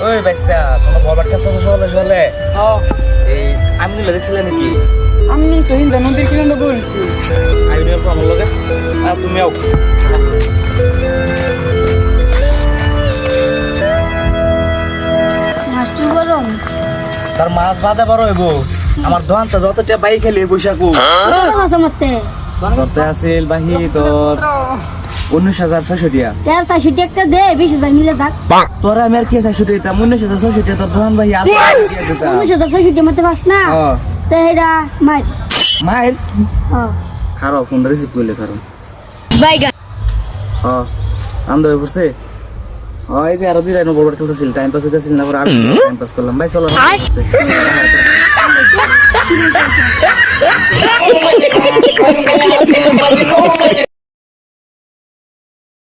ওই বাইস্তা তোমার বলবার খেলতে সকালে সকালে এই আমি নিলে দেখছিলে নাকি আমি তো হিন্দা নদীর কিনারে বলছি। আমি নিয়ে আমার লগে আর তুমি আও মাছটু গরম তার মাছ বাদে বড় হইব আমার দোকানটা যতটা বাই খেলি বৈশাখু মাছ মারতে ধরতে আসিল বাহি তোর 19,600 দিয়া তেল 60 একটা দে 20,000 মিলে যাক তোরা আমি আর কি 600 দিতাম 19,600 দিয়া তোর দোকান বাহি আর দিয়া দিতাম 19,000 মারতে পাস না তে হেডা মার মাইল হ্যাঁ খারো ফোন রিসিভ করলে খারো বাইগা আন্দো হয়ে পড়ছে এই যে আরো দুই রাইনো বড় খেলতেছিল টাইম পাস হইতেছিল না পরে আর টাইম পাস করলাম ভাই চলো না